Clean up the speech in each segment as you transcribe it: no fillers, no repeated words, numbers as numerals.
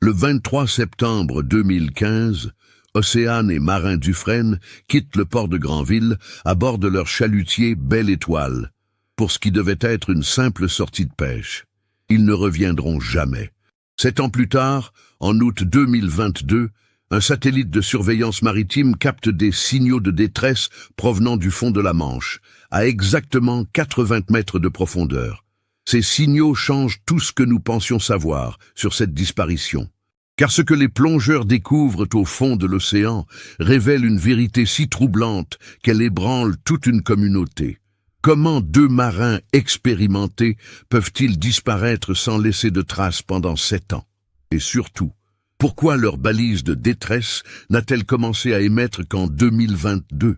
Le 23 septembre 2015, Océane et Marin Dufresne quittent le port de Granville à bord de leur chalutier Belle Étoile, pour ce qui devait être une simple sortie de pêche. Ils ne reviendront jamais. 7 ans plus tard, en août 2022, un satellite de surveillance maritime capte des signaux de détresse provenant du fond de la Manche, à exactement 80 mètres de profondeur. Ces signaux changent tout ce que nous pensions savoir sur cette disparition. Car ce que les plongeurs découvrent au fond de l'océan révèle une vérité si troublante qu'elle ébranle toute une communauté. Comment 2 marins expérimentés peuvent-ils disparaître sans laisser de traces pendant 7 ans? Et surtout, pourquoi leur balise de détresse n'a-t-elle commencé à émettre qu'en 2022?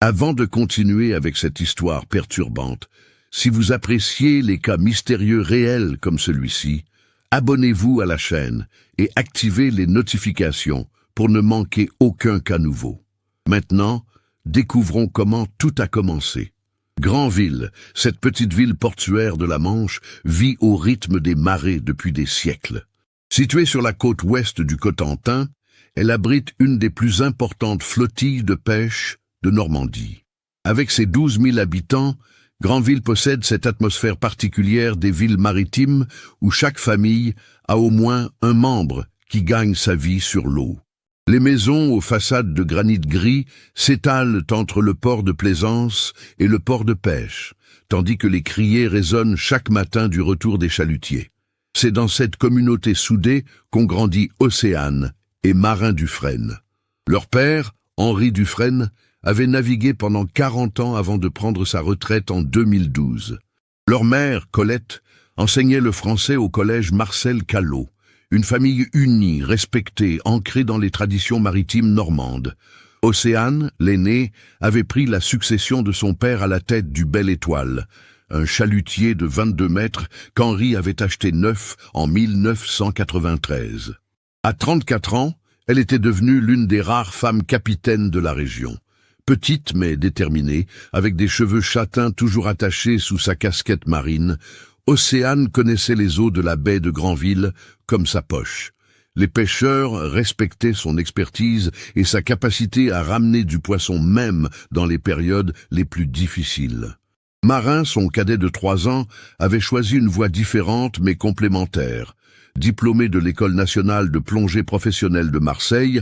Avant de continuer avec cette histoire perturbante, si vous appréciez les cas mystérieux réels comme celui-ci, abonnez-vous à la chaîne et activez les notifications pour ne manquer aucun cas nouveau. Maintenant, découvrons comment tout a commencé. Granville, cette petite ville portuaire de la Manche, vit au rythme des marées depuis des siècles. Située sur la côte ouest du Cotentin, elle abrite une des plus importantes flottilles de pêche de Normandie. Avec ses 12 000 habitants, Granville possède cette atmosphère particulière des villes maritimes où chaque famille a au moins un membre qui gagne sa vie sur l'eau. Les maisons aux façades de granit gris s'étalent entre le port de plaisance et le port de pêche, tandis que les criers résonnent chaque matin du retour des chalutiers. C'est dans cette communauté soudée qu'ont grandi Océane et Marin Dufresne. Leur père, Henri Dufresne, avait navigué pendant 40 ans avant de prendre sa retraite en 2012. Leur mère, Colette, enseignait le français au collège Marcel Callot, une famille unie, respectée, ancrée dans les traditions maritimes normandes. Océane, l'aînée, avait pris la succession de son père à la tête du Belle Étoile, un chalutier de 22 mètres qu'Henri avait acheté neuf en 1993. À 34 ans, elle était devenue l'une des rares femmes capitaines de la région. Petite mais déterminée, avec des cheveux châtains toujours attachés sous sa casquette marine, Océane connaissait les eaux de la baie de Granville comme sa poche. Les pêcheurs respectaient son expertise et sa capacité à ramener du poisson même dans les périodes les plus difficiles. Marin, son cadet de 3 ans, avait choisi une voie différente mais complémentaire. Diplômé de l'École nationale de plongée professionnelle de Marseille,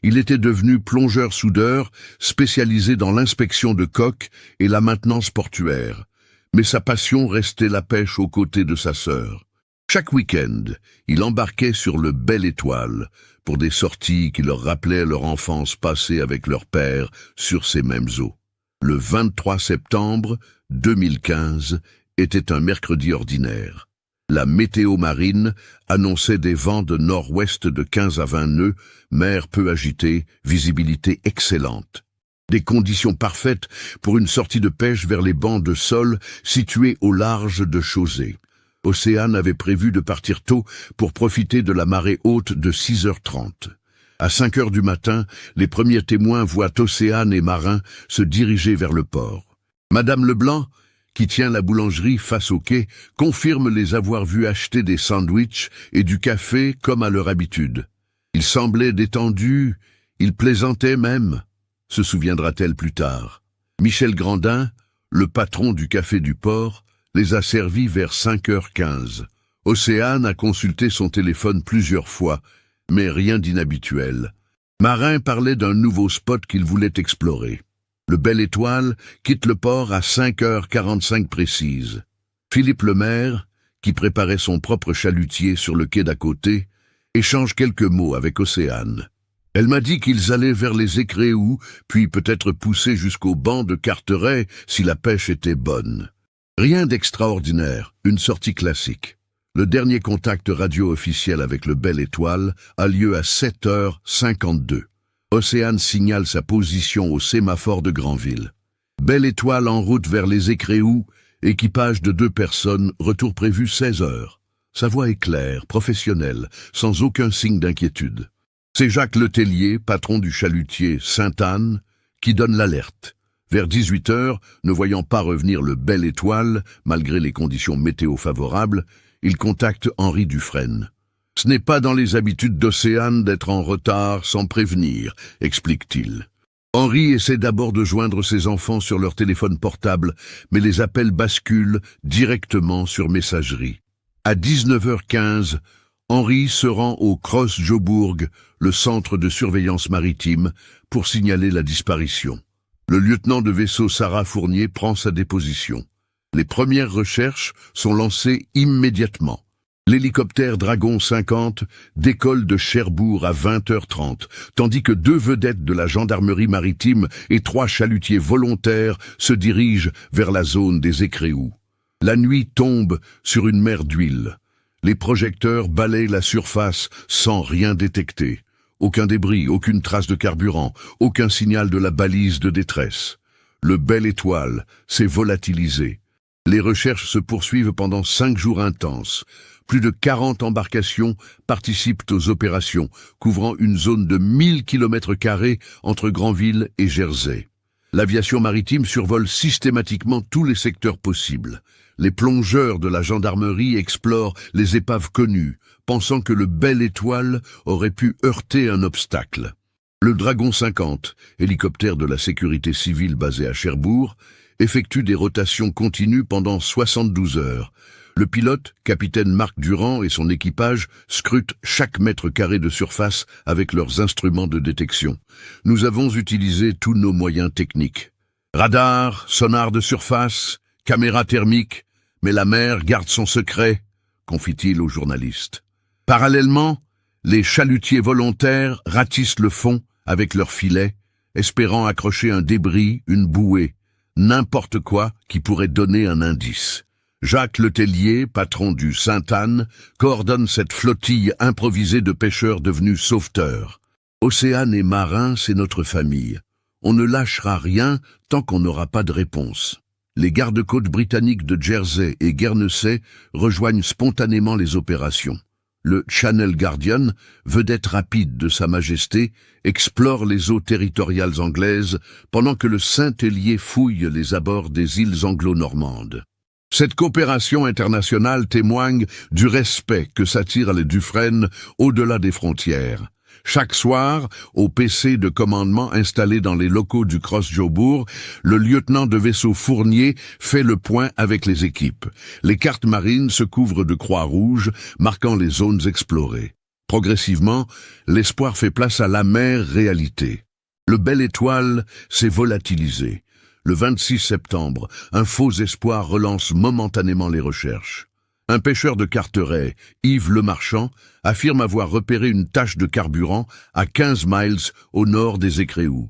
il était devenu plongeur-soudeur spécialisé dans l'inspection de coques et la maintenance portuaire. Mais sa passion restait la pêche aux côtés de sa sœur. Chaque week-end, il embarquait sur le Belle Étoile pour des sorties qui leur rappelaient leur enfance passée avec leur père sur ces mêmes eaux. Le 23 septembre 2015 était un mercredi ordinaire. La météo marine annonçait des vents de nord-ouest de 15 à 20 nœuds, mer peu agitée, visibilité excellente. Des conditions parfaites pour une sortie de pêche vers les bancs de sol situés au large de Chausey. Océane avait prévu de partir tôt pour profiter de la marée haute de 6h30. À 5h du matin, les premiers témoins voient Océane et Marin se diriger vers le port. Madame Leblanc, qui tient la boulangerie face au quai, confirme les avoir vus acheter des sandwichs et du café comme à leur habitude. Ils semblaient détendus, ils plaisantaient même, se souviendra-t-elle plus tard. Michel Grandin, le patron du café du port, les a servis vers 5h15. Océane a consulté son téléphone plusieurs fois, mais rien d'inhabituel. Marin parlait d'un nouveau spot qu'il voulait explorer. Le Belle Étoile quitte le port à 5h45 précises. Philippe Lemaire, qui préparait son propre chalutier sur le quai d'à côté, échange quelques mots avec Océane. Elle m'a dit qu'ils allaient vers les Écréous, puis peut-être pousser jusqu'au banc de Carteret si la pêche était bonne. Rien d'extraordinaire, une sortie classique. Le dernier contact radio officiel avec le Belle Étoile a lieu à 7h52. Océane signale sa position au sémaphore de Granville. Belle Étoile en route vers les Écréous, équipage de 2 personnes, retour prévu 16h. Sa voix est claire, professionnelle, sans aucun signe d'inquiétude. C'est Jacques Letellier, patron du chalutier Sainte-Anne, qui donne l'alerte. Vers 18h, ne voyant pas revenir le Belle Étoile, malgré les conditions météo favorables, il contacte Henri Dufresne. Ce n'est pas dans les habitudes d'Océane d'être en retard sans prévenir, explique-t-il. Henri essaie d'abord de joindre ses enfants sur leur téléphone portable, mais les appels basculent directement sur messagerie. À 19h15, Henri se rend au Cross Jobourg, le centre de surveillance maritime, pour signaler la disparition. Le lieutenant de vaisseau Sarah Fournier prend sa déposition. Les premières recherches sont lancées immédiatement. L'hélicoptère Dragon 50 décolle de Cherbourg à 20h30, tandis que 2 vedettes de la gendarmerie maritime et 3 chalutiers volontaires se dirigent vers la zone des Écréous. La nuit tombe sur une mer d'huile. Les projecteurs balayent la surface sans rien détecter. Aucun débris, aucune trace de carburant, aucun signal de la balise de détresse. Le Belle Étoile s'est volatilisé. Les recherches se poursuivent pendant 5 jours intenses. Plus de 40 embarcations participent aux opérations, couvrant une zone de 1000 km² entre Granville et Jersey. L'aviation maritime survole systématiquement tous les secteurs possibles. Les plongeurs de la gendarmerie explorent les épaves connues, pensant que le Belle Étoile aurait pu heurter un obstacle. Le Dragon 50, hélicoptère de la sécurité civile basé à Cherbourg, effectue des rotations continues pendant 72 heures. Le pilote, capitaine Marc Durand et son équipage scrutent chaque mètre carré de surface avec leurs instruments de détection. Nous avons utilisé tous nos moyens techniques. Radar, sonar de surface, caméra thermique, mais la mer garde son secret, confie-t-il aux journalistes. Parallèlement, les chalutiers volontaires ratissent le fond avec leurs filets, espérant accrocher un débris, une bouée, n'importe quoi qui pourrait donner un indice. Jacques Letellier, patron du Sainte-Anne, coordonne cette flottille improvisée de pêcheurs devenus sauveteurs. Océane et Marin, c'est notre famille. On ne lâchera rien tant qu'on n'aura pas de réponse. Les gardes-côtes britanniques de Jersey et Guernesey rejoignent spontanément les opérations. Le Channel Guardian, vedette rapide de Sa Majesté, explore les eaux territoriales anglaises pendant que le Saint-Hélier fouille les abords des îles anglo-normandes. Cette coopération internationale témoigne du respect que s'attire les Dufresne au-delà des frontières. Chaque soir, au PC de commandement installé dans les locaux du Cross Jobourg, le lieutenant de vaisseau Fournier fait le point avec les équipes. Les cartes marines se couvrent de croix rouges, marquant les zones explorées. Progressivement, l'espoir fait place à l'amère réalité. Le Belle Étoile s'est volatilisé. Le 26 septembre, un faux espoir relance momentanément les recherches. Un pêcheur de Carteret, Yves Lemarchand, affirme avoir repéré une tache de carburant à 15 miles au nord des Écréous.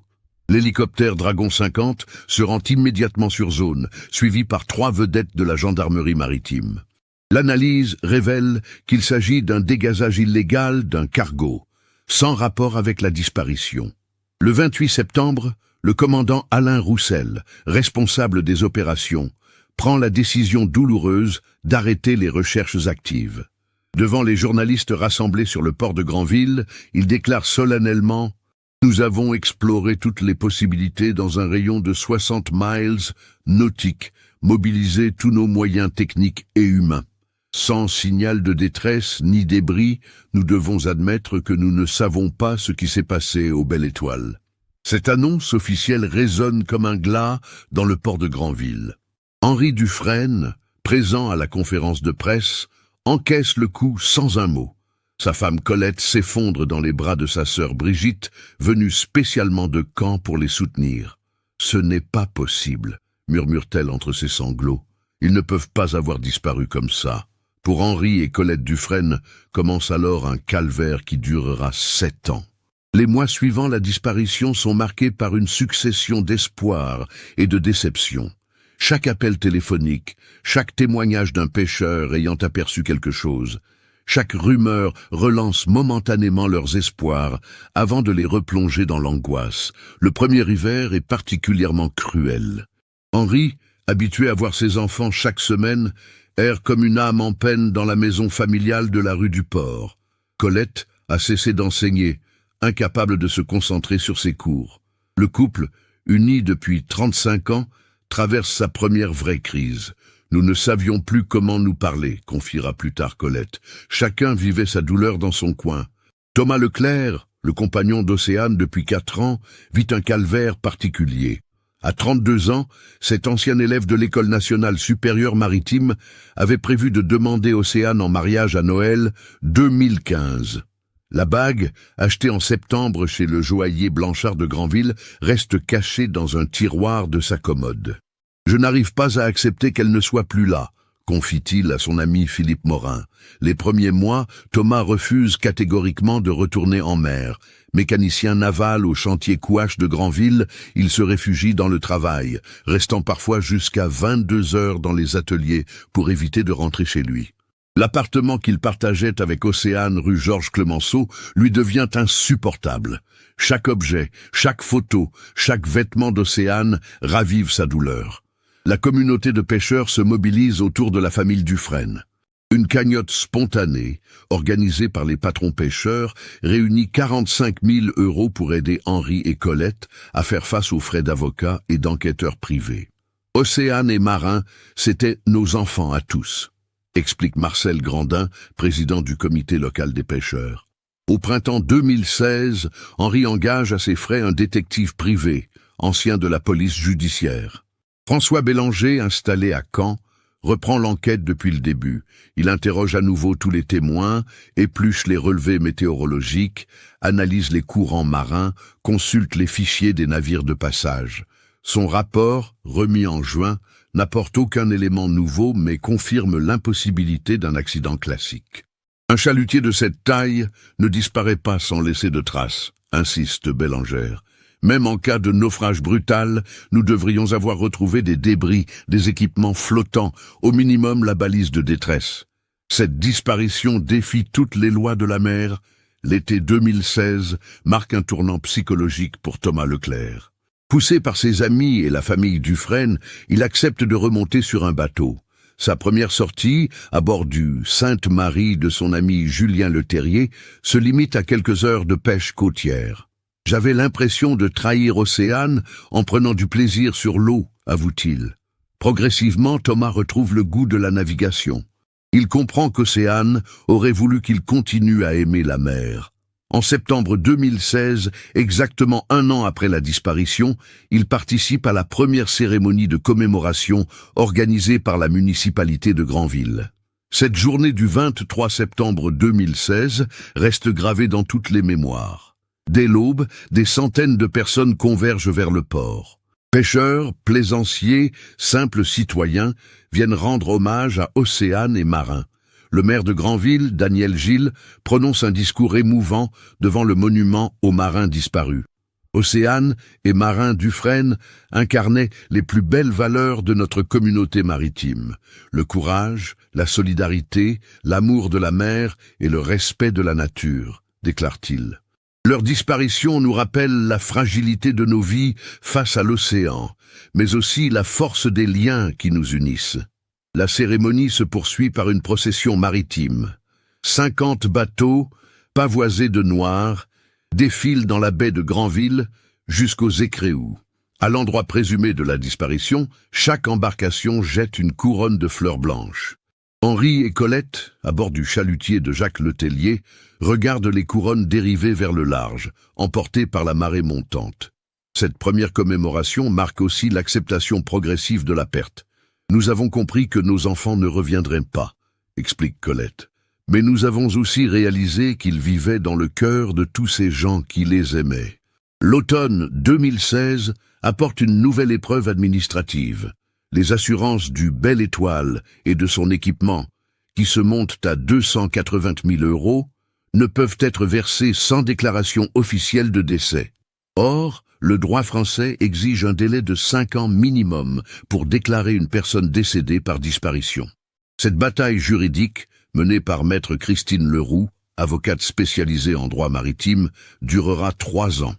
L'hélicoptère Dragon 50 se rend immédiatement sur zone, suivi par 3 vedettes de la gendarmerie maritime. L'analyse révèle qu'il s'agit d'un dégazage illégal d'un cargo, sans rapport avec la disparition. Le 28 septembre, le commandant Alain Roussel, responsable des opérations, prend la décision douloureuse d'arrêter les recherches actives. Devant les journalistes rassemblés sur le port de Granville, il déclare solennellement « Nous avons exploré toutes les possibilités dans un rayon de 60 miles nautiques, mobilisé tous nos moyens techniques et humains. Sans signal de détresse ni débris, nous devons admettre que nous ne savons pas ce qui s'est passé au Belle Étoile. » Cette annonce officielle résonne comme un glas dans le port de Granville. Henri Dufresne, présent à la conférence de presse, encaisse le coup sans un mot. Sa femme Colette s'effondre dans les bras de sa sœur Brigitte, venue spécialement de Caen pour les soutenir. « Ce n'est pas possible », murmure-t-elle entre ses sanglots. « Ils ne peuvent pas avoir disparu comme ça. » Pour Henri et Colette Dufresne commence alors un calvaire qui durera 7 ans. Les mois suivant la disparition sont marqués par une succession d'espoirs et de déceptions. Chaque appel téléphonique, chaque témoignage d'un pêcheur ayant aperçu quelque chose, chaque rumeur relance momentanément leurs espoirs avant de les replonger dans l'angoisse. Le premier hiver est particulièrement cruel. Henri, habitué à voir ses enfants chaque semaine, erre comme une âme en peine dans la maison familiale de la rue du Port. Colette a cessé d'enseigner, incapable de se concentrer sur ses cours. Le couple, uni depuis 35 ans, traverse sa première vraie crise. Nous ne savions plus comment nous parler, confiera plus tard Colette. Chacun vivait sa douleur dans son coin. Thomas Leclerc, le compagnon d'Océane depuis 4 ans, vit un calvaire particulier. À 32 ans, cet ancien élève de l'École nationale supérieure maritime avait prévu de demander Océane en mariage à Noël 2015. La bague, achetée en septembre chez le joaillier Blanchard de Granville, reste cachée dans un tiroir de sa commode. « Je n'arrive pas à accepter qu'elle ne soit plus là », confie-t-il à son ami Philippe Morin. Les premiers mois, Thomas refuse catégoriquement de retourner en mer. Mécanicien naval au chantier Couache de Granville, il se réfugie dans le travail, restant parfois jusqu'à 22 heures dans les ateliers pour éviter de rentrer chez lui. L'appartement qu'il partageait avec Océane rue Georges Clemenceau lui devient insupportable. Chaque objet, chaque photo, chaque vêtement d'Océane ravive sa douleur. La communauté de pêcheurs se mobilise autour de la famille Dufresne. Une cagnotte spontanée, organisée par les patrons pêcheurs, réunit 45 000 € pour aider Henri et Colette à faire face aux frais d'avocats et d'enquêteurs privés. Océane et Marin, c'étaient nos enfants à tous, explique Marcel Grandin, président du comité local des pêcheurs. Au printemps 2016, Henri engage à ses frais un détective privé, ancien de la police judiciaire. François Bélanger, installé à Caen, reprend l'enquête depuis le début. Il interroge à nouveau tous les témoins, épluche les relevés météorologiques, analyse les courants marins, consulte les fichiers des navires de passage. Son rapport, remis en juin, n'apporte aucun élément nouveau mais confirme l'impossibilité d'un accident classique. Un chalutier de cette taille ne disparaît pas sans laisser de traces, insiste Bélanger. Même en cas de naufrage brutal, nous devrions avoir retrouvé des débris, des équipements flottants, au minimum la balise de détresse. Cette disparition défie toutes les lois de la mer. L'été 2016 marque un tournant psychologique pour Thomas Leclerc. Poussé par ses amis et la famille Dufresne, il accepte de remonter sur un bateau. Sa première sortie, à bord du Sainte-Marie de son ami Julien Leterrier, se limite à quelques heures de pêche côtière. J'avais l'impression de trahir Océane en prenant du plaisir sur l'eau, avoue-t-il. Progressivement, Thomas retrouve le goût de la navigation. Il comprend qu'Océane aurait voulu qu'il continue à aimer la mer. En septembre 2016, exactement 1 an après la disparition, il participe à la première cérémonie de commémoration organisée par la municipalité de Granville. Cette journée du 23 septembre 2016 reste gravée dans toutes les mémoires. Dès l'aube, des centaines de personnes convergent vers le port. Pêcheurs, plaisanciers, simples citoyens viennent rendre hommage à Océane et Marin. Le maire de Granville, Daniel Gilles, prononce un discours émouvant devant le monument aux marins disparus. Océane et Marin Dufresne incarnaient les plus belles valeurs de notre communauté maritime. Le courage, la solidarité, l'amour de la mer et le respect de la nature, déclare-t-il. Leur disparition nous rappelle la fragilité de nos vies face à l'océan, mais aussi la force des liens qui nous unissent. La cérémonie se poursuit par une procession maritime. 50 bateaux, pavoisés de noir, défilent dans la baie de Granville jusqu'aux Écréous. À l'endroit présumé de la disparition, chaque embarcation jette une couronne de fleurs blanches. Henri et Colette, à bord du chalutier de Jacques Letellier, regardent les couronnes dériver vers le large, emportées par la marée montante. Cette première commémoration marque aussi l'acceptation progressive de la perte. Nous avons compris que nos enfants ne reviendraient pas, explique Colette. Mais nous avons aussi réalisé qu'ils vivaient dans le cœur de tous ces gens qui les aimaient. L'automne 2016 apporte une nouvelle épreuve administrative. Les assurances du Belle Étoile et de son équipement, qui se montent à 280 000 €, ne peuvent être versées sans déclaration officielle de décès. Or, le droit français exige un délai de 5 ans minimum pour déclarer une personne décédée par disparition. Cette bataille juridique, menée par maître Christine Leroux, avocate spécialisée en droit maritime, durera 3 ans.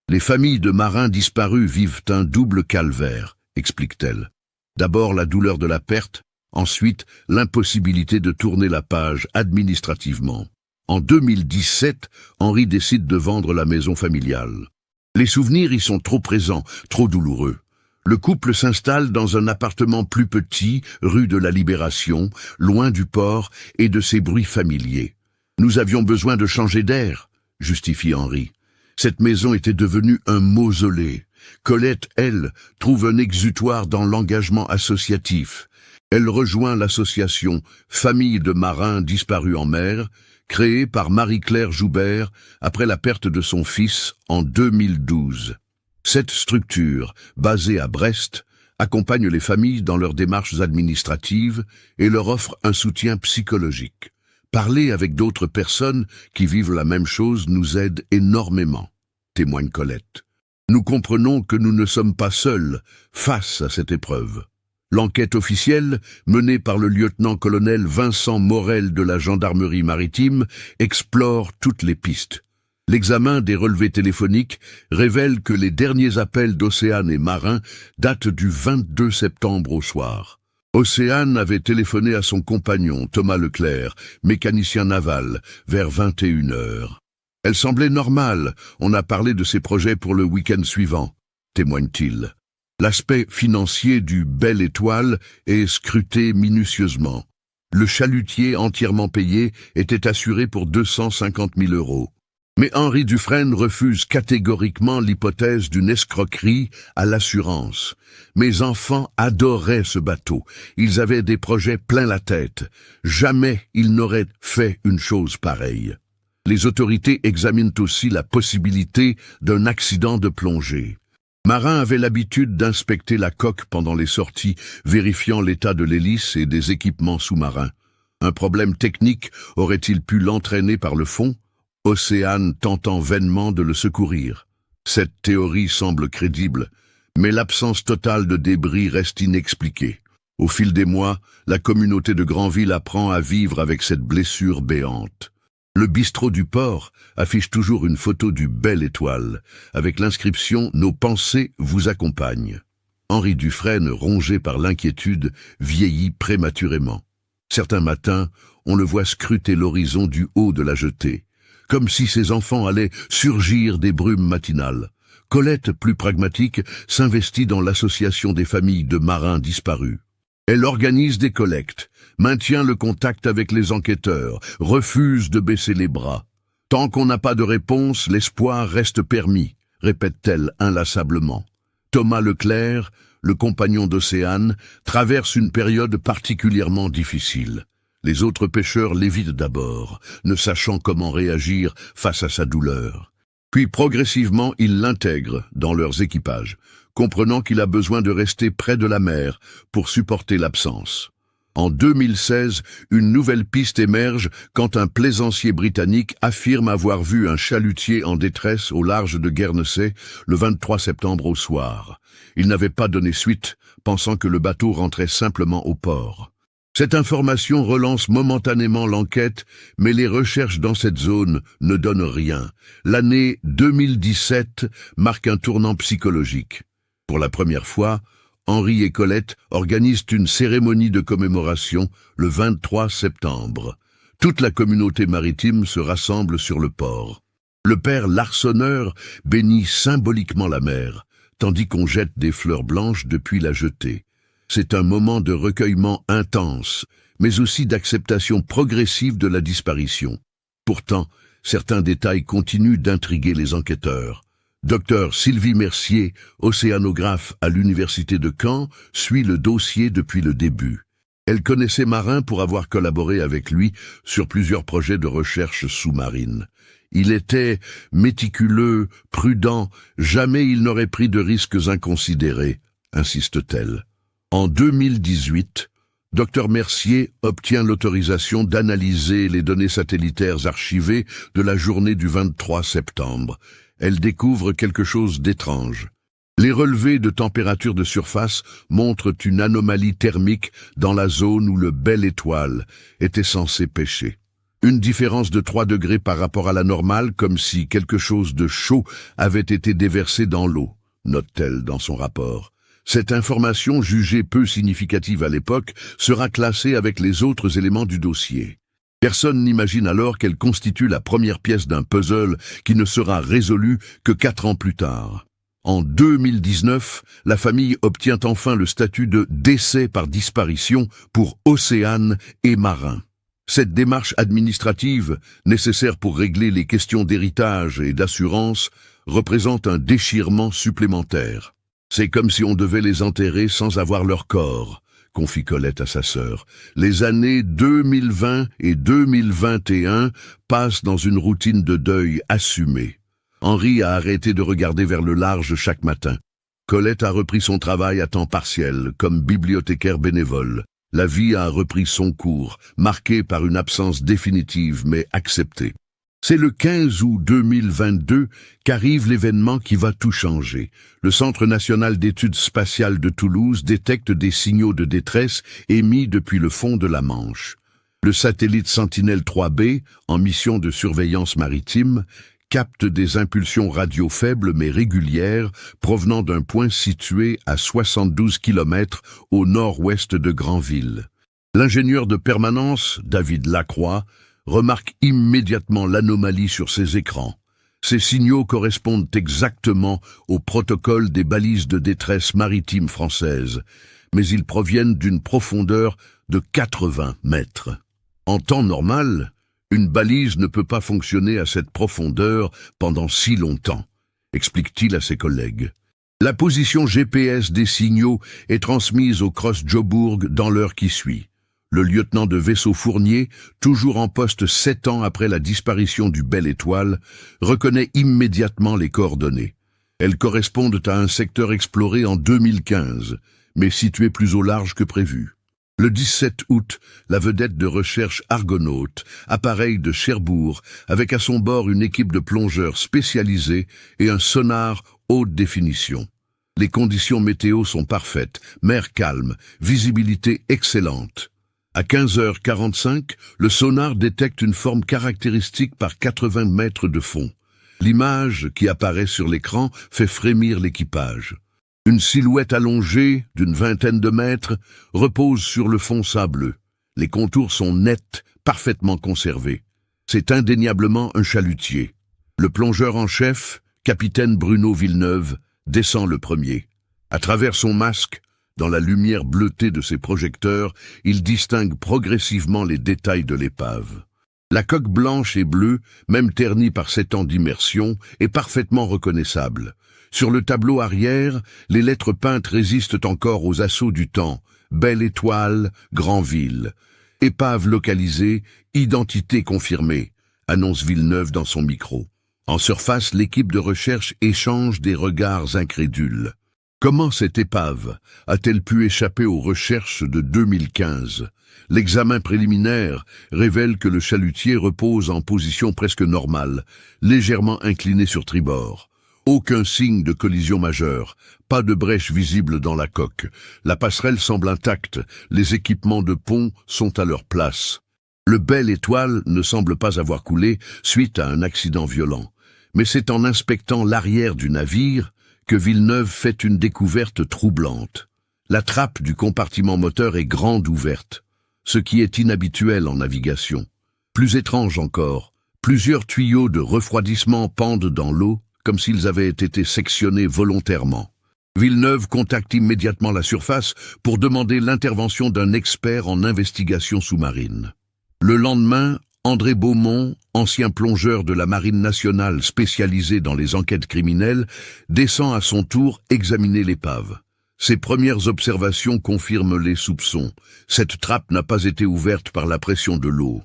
Les familles de marins disparus vivent un double calvaire, explique-t-elle. D'abord la douleur de la perte, ensuite l'impossibilité de tourner la page administrativement. En 2017, Henri décide de vendre la maison familiale. Les souvenirs y sont trop présents, trop douloureux. Le couple s'installe dans un appartement plus petit, rue de la Libération, loin du port et de ses bruits familiers. Nous avions besoin de changer d'air, justifie Henri. Cette maison était devenue un mausolée. Colette, elle, trouve un exutoire dans l'engagement associatif. Elle rejoint l'association Famille de marins disparus en mer, créée par Marie-Claire Joubert après la perte de son fils en 2012. Cette structure, basée à Brest, accompagne les familles dans leurs démarches administratives et leur offre un soutien psychologique. Parler avec d'autres personnes qui vivent la même chose nous aide énormément, témoigne Colette. Nous comprenons que nous ne sommes pas seuls face à cette épreuve. L'enquête officielle, menée par le lieutenant-colonel Vincent Morel de la gendarmerie maritime, explore toutes les pistes. L'examen des relevés téléphoniques révèle que les derniers appels d'Océane et Marin datent du 22 septembre au soir. Océane avait téléphoné à son compagnon, Thomas Leclerc, mécanicien naval, vers 21h. Elle semblait normale, on a parlé de ses projets pour le week-end suivant, témoigne-t-il. L'aspect financier du Belle Étoile est scruté minutieusement. Le chalutier entièrement payé était assuré pour 250 000 €. Mais Henri Dufresne refuse catégoriquement l'hypothèse d'une escroquerie à l'assurance. Mes enfants adoraient ce bateau. Ils avaient des projets plein la tête. Jamais ils n'auraient fait une chose pareille. Les autorités examinent aussi la possibilité d'un accident de plongée. Marin avait l'habitude d'inspecter la coque pendant les sorties, vérifiant l'état de l'hélice et des équipements sous-marins. Un problème technique aurait-il pu l'entraîner par le fond? Océane tentant vainement de le secourir. Cette théorie semble crédible, mais l'absence totale de débris reste inexpliquée. Au fil des mois, la communauté de Granville apprend à vivre avec cette blessure béante. Le bistrot du port affiche toujours une photo du Belle Étoile, avec l'inscription « Nos pensées vous accompagnent ». Henri Dufresne, rongé par l'inquiétude, vieillit prématurément. Certains matins, on le voit scruter l'horizon du haut de la jetée, comme si ses enfants allaient surgir des brumes matinales. Colette, plus pragmatique, s'investit dans l'association des familles de marins disparus. Elle organise des collectes, maintient le contact avec les enquêteurs, refuse de baisser les bras. Tant qu'on n'a pas de réponse, l'espoir reste permis, répète-t-elle inlassablement. Thomas Leclerc, le compagnon d'Océane, traverse une période particulièrement difficile. Les autres pêcheurs l'évitent d'abord, ne sachant comment réagir face à sa douleur. Puis progressivement, ils l'intègrent dans leurs équipages, comprenant qu'il a besoin de rester près de la mer pour supporter l'absence. En 2016, une nouvelle piste émerge quand un plaisancier britannique affirme avoir vu un chalutier en détresse au large de Guernesey le 23 septembre au soir. Il n'avait pas donné suite, pensant que le bateau rentrait simplement au port. Cette information relance momentanément l'enquête, mais les recherches dans cette zone ne donnent rien. L'année 2017 marque un tournant psychologique. Pour la première fois, Henri et Colette organisent une cérémonie de commémoration le 23 septembre. Toute la communauté maritime se rassemble sur le port. Le père Larsonneur bénit symboliquement la mer, tandis qu'on jette des fleurs blanches depuis la jetée. C'est un moment de recueillement intense, mais aussi d'acceptation progressive de la disparition. Pourtant, certains détails continuent d'intriguer les enquêteurs. Dr Sylvie Mercier, océanographe à l'université de Caen, suit le dossier depuis le début. Elle connaissait Marin pour avoir collaboré avec lui sur plusieurs projets de recherche sous-marine. Il était méticuleux, prudent, jamais il n'aurait pris de risques inconsidérés, insiste-t-elle. En 2018, Dr Mercier obtient l'autorisation d'analyser les données satellitaires archivées de la journée du 23 septembre. Elle découvre quelque chose d'étrange. Les relevés de température de surface montrent une anomalie thermique dans la zone où le Belle Étoile était censé pêcher. Une différence de 3 degrés par rapport à la normale, comme si quelque chose de chaud avait été déversé dans l'eau, note-t-elle dans son rapport. Cette information, jugée peu significative à l'époque, sera classée avec les autres éléments du dossier. Personne n'imagine alors qu'elle constitue la première pièce d'un puzzle qui ne sera résolu que 4 ans plus tard. En 2019, la famille obtient enfin le statut de décès par disparition pour Océane et Marin. Cette démarche administrative, nécessaire pour régler les questions d'héritage et d'assurance, représente un déchirement supplémentaire. C'est comme si on devait les enterrer sans avoir leur corps, confie Colette à sa sœur. Les années 2020 et 2021 passent dans une routine de deuil assumée. Henri a arrêté de regarder vers le large chaque matin. Colette a repris son travail à temps partiel, comme bibliothécaire bénévole. La vie a repris son cours, marqué par une absence définitive mais acceptée. C'est le 15 août 2022 qu'arrive l'événement qui va tout changer. Le Centre national d'études spatiales de Toulouse détecte des signaux de détresse émis depuis le fond de la Manche. Le satellite Sentinelle-3B, en mission de surveillance maritime, capte des impulsions radio faibles mais régulières provenant d'un point situé à 72 km au nord-ouest de Granville. L'ingénieur de permanence, David Lacroix, remarque immédiatement l'anomalie sur ses écrans. Ces signaux correspondent exactement au protocole des balises de détresse maritime françaises, mais ils proviennent d'une profondeur de 80 mètres. En temps normal, une balise ne peut pas fonctionner à cette profondeur pendant si longtemps, explique-t-il à ses collègues. La position GPS des signaux est transmise au Cross-Jobourg dans l'heure qui suit. Le lieutenant de vaisseau Fournier, toujours en poste 7 ans après la disparition du Belle Étoile, reconnaît immédiatement les coordonnées. Elles correspondent à un secteur exploré en 2015, mais situé plus au large que prévu. Le 17 août, la vedette de recherche Argonaut, appareil de Cherbourg, avec à son bord une équipe de plongeurs spécialisés et un sonar haute définition. Les conditions météo sont parfaites, mer calme, visibilité excellente. À 15h45, le sonar détecte une forme caractéristique par 80 mètres de fond. L'image qui apparaît sur l'écran fait frémir l'équipage. Une silhouette allongée, d'une vingtaine de mètres, repose sur le fond sableux. Les contours sont nets, parfaitement conservés. C'est indéniablement un chalutier. Le plongeur en chef, capitaine Bruno Villeneuve, descend le premier. À travers son masque, dans la lumière bleutée de ses projecteurs, il distingue progressivement les détails de l'épave. La coque blanche et bleue, même ternie par 7 ans d'immersion, est parfaitement reconnaissable. Sur le tableau arrière, les lettres peintes résistent encore aux assauts du temps. Belle Étoile, Granville. Épave localisée, identité confirmée, annonce Villeneuve dans son micro. En surface, l'équipe de recherche échange des regards incrédules. Comment cette épave a-t-elle pu échapper aux recherches de 2015 ? L'examen préliminaire révèle que le chalutier repose en position presque normale, légèrement incliné sur tribord. Aucun signe de collision majeure, pas de brèche visible dans la coque. La passerelle semble intacte, les équipements de pont sont à leur place. Le Belle Étoile ne semble pas avoir coulé suite à un accident violent. Mais c'est en inspectant l'arrière du navire que Villeneuve fait une découverte troublante. La trappe du compartiment moteur est grande ouverte, ce qui est inhabituel en navigation. Plus étrange encore, plusieurs tuyaux de refroidissement pendent dans l'eau, comme s'ils avaient été sectionnés volontairement. Villeneuve contacte immédiatement la surface pour demander l'intervention d'un expert en investigation sous-marine. Le lendemain, André Beaumont, ancien plongeur de la Marine nationale spécialisé dans les enquêtes criminelles, descend à son tour examiner l'épave. Ses premières observations confirment les soupçons. Cette trappe n'a pas été ouverte par la pression de l'eau.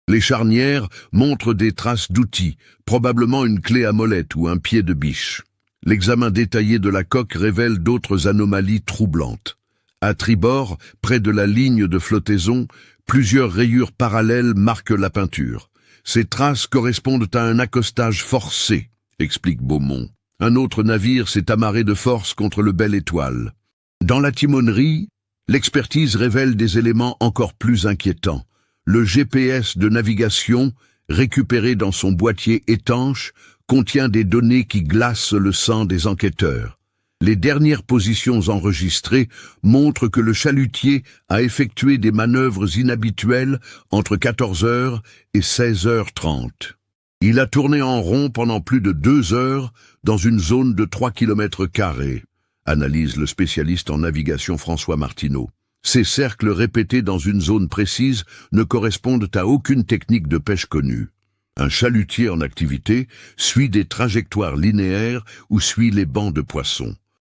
Les charnières montrent des traces d'outils, probablement une clé à molette ou un pied de biche. L'examen détaillé de la coque révèle d'autres anomalies troublantes. À tribord, près de la ligne de flottaison, plusieurs rayures parallèles marquent la peinture. Ces traces correspondent à un accostage forcé, explique Beaumont. Un autre navire s'est amarré de force contre le Belle Étoile. Dans la timonerie, l'expertise révèle des éléments encore plus inquiétants. Le GPS de navigation, récupéré dans son boîtier étanche, contient des données qui glacent le sang des enquêteurs. Les dernières positions enregistrées montrent que le chalutier a effectué des manœuvres inhabituelles entre 14h et 16h30. Il a tourné en rond pendant plus de 2 heures dans une zone de 3 km², analyse le spécialiste en navigation François Martineau. Ces cercles répétés dans une zone précise ne correspondent à aucune technique de pêche connue. Un chalutier en activité suit des trajectoires linéaires ou suit les bancs de poissons.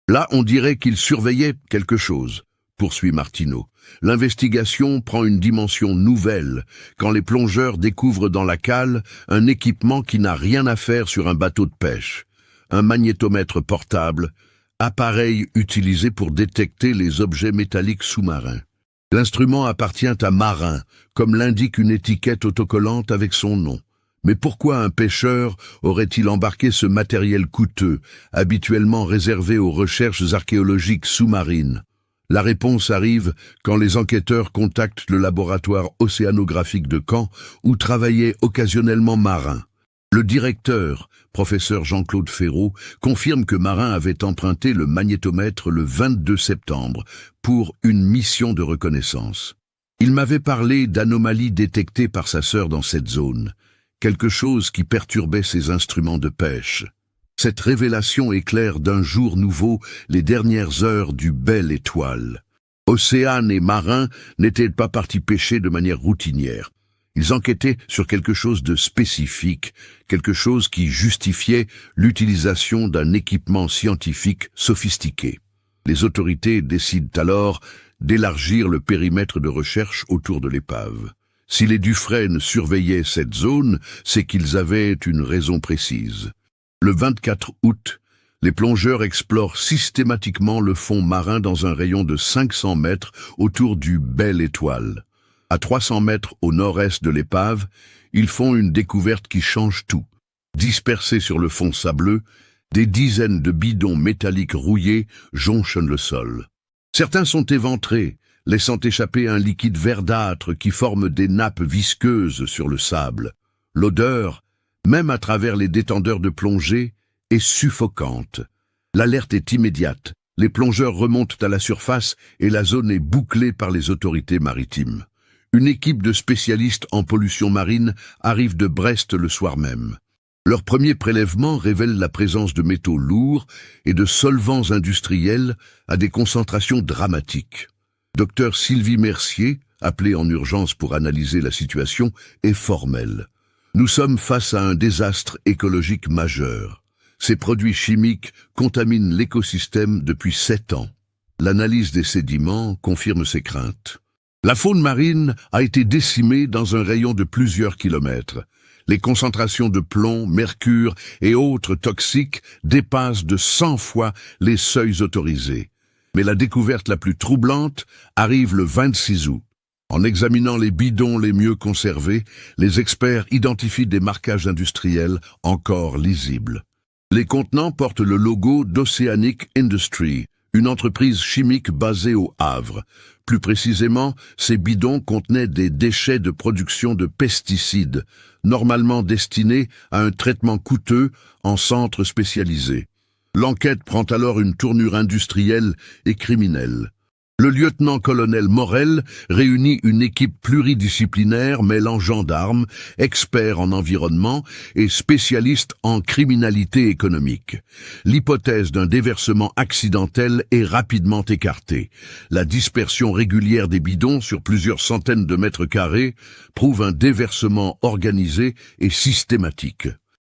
Là, on dirait qu'il surveillait quelque chose, poursuit Martineau. L'investigation prend une dimension nouvelle quand les plongeurs découvrent dans la cale un équipement qui n'a rien à faire sur un bateau de pêche. Un magnétomètre portable, appareil utilisé pour détecter les objets métalliques sous-marins. L'instrument appartient à Marin, comme l'indique une étiquette autocollante avec son nom. Mais pourquoi un pêcheur aurait-il embarqué ce matériel coûteux, habituellement réservé aux recherches archéologiques sous-marines? La réponse arrive quand les enquêteurs contactent le laboratoire océanographique de Caen, où travaillait occasionnellement Marin. Le directeur, professeur Jean-Claude Ferraud, confirme que Marin avait emprunté le magnétomètre le 22 septembre pour une mission de reconnaissance. Il m'avait parlé d'anomalies détectées par sa sœur dans cette zone, quelque chose qui perturbait ses instruments de pêche. Cette révélation éclaire d'un jour nouveau les dernières heures du Belle Étoile. Océane et Marin n'étaient pas partis pêcher de manière routinière. Ils enquêtaient sur quelque chose de spécifique, quelque chose qui justifiait l'utilisation d'un équipement scientifique sophistiqué. Les autorités décident alors d'élargir le périmètre de recherche autour de l'épave. Si les Dufresne surveillaient cette zone, c'est qu'ils avaient une raison précise. Le 24 août, les plongeurs explorent systématiquement le fond marin dans un rayon de 500 mètres autour du Belle Étoile. À 300 mètres au nord-est de l'épave, ils font une découverte qui change tout. Dispersés sur le fond sableux, des dizaines de bidons métalliques rouillés jonchent le sol. Certains sont éventrés, laissant échapper un liquide verdâtre qui forme des nappes visqueuses sur le sable. L'odeur, même à travers les détendeurs de plongée, est suffocante. L'alerte est immédiate. Les plongeurs remontent à la surface et la zone est bouclée par les autorités maritimes. Une équipe de spécialistes en pollution marine arrive de Brest le soir même. Leur premier prélèvement révèle la présence de métaux lourds et de solvants industriels à des concentrations dramatiques. Dr Sylvie Mercier, appelée en urgence pour analyser la situation, est formelle. Nous sommes face à un désastre écologique majeur. Ces produits chimiques contaminent l'écosystème depuis 7 ans. L'analyse des sédiments confirme ces craintes. La faune marine a été décimée dans un rayon de plusieurs kilomètres. Les concentrations de plomb, mercure et autres toxiques dépassent de 100 fois les seuils autorisés. Mais la découverte la plus troublante arrive le 26 août. En examinant les bidons les mieux conservés, les experts identifient des marquages industriels encore lisibles. Les contenants portent le logo d'Oceanic Industries, une entreprise chimique basée au Havre. Plus précisément, ces bidons contenaient des déchets de production de pesticides, normalement destinés à un traitement coûteux en centre spécialisé. L'enquête prend alors une tournure industrielle et criminelle. Le lieutenant-colonel Morel réunit une équipe pluridisciplinaire mêlant gendarmes, experts en environnement et spécialistes en criminalité économique. L'hypothèse d'un déversement accidentel est rapidement écartée. La dispersion régulière des bidons sur plusieurs centaines de mètres carrés prouve un déversement organisé et systématique.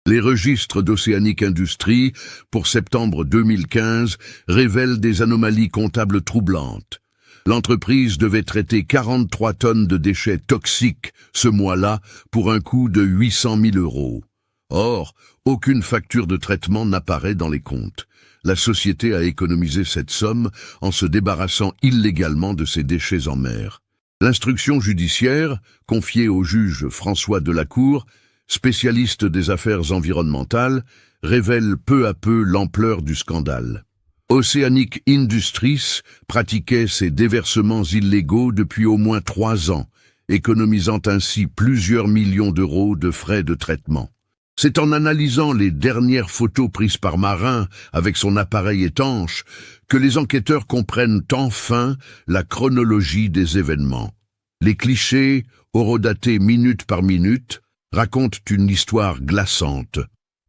Les registres d'Oceanic Industries pour septembre 2015 révèlent des anomalies comptables troublantes. L'entreprise devait traiter 43 tonnes de déchets toxiques ce mois-là pour un coût de 800 000 €. Or, aucune facture de traitement n'apparaît dans les comptes. La société a économisé cette somme en se débarrassant illégalement de ses déchets en mer. L'instruction judiciaire, confiée au juge François Delacour, spécialiste des affaires environnementales, révèle peu à peu l'ampleur du scandale. Oceanic Industries pratiquait ces déversements illégaux depuis au moins 3 ans, économisant ainsi plusieurs millions d'euros de frais de traitement. C'est en analysant les dernières photos prises par Marin avec son appareil étanche que les enquêteurs comprennent enfin la chronologie des événements. Les clichés, horodatés minute par minute, racontent une histoire glaçante.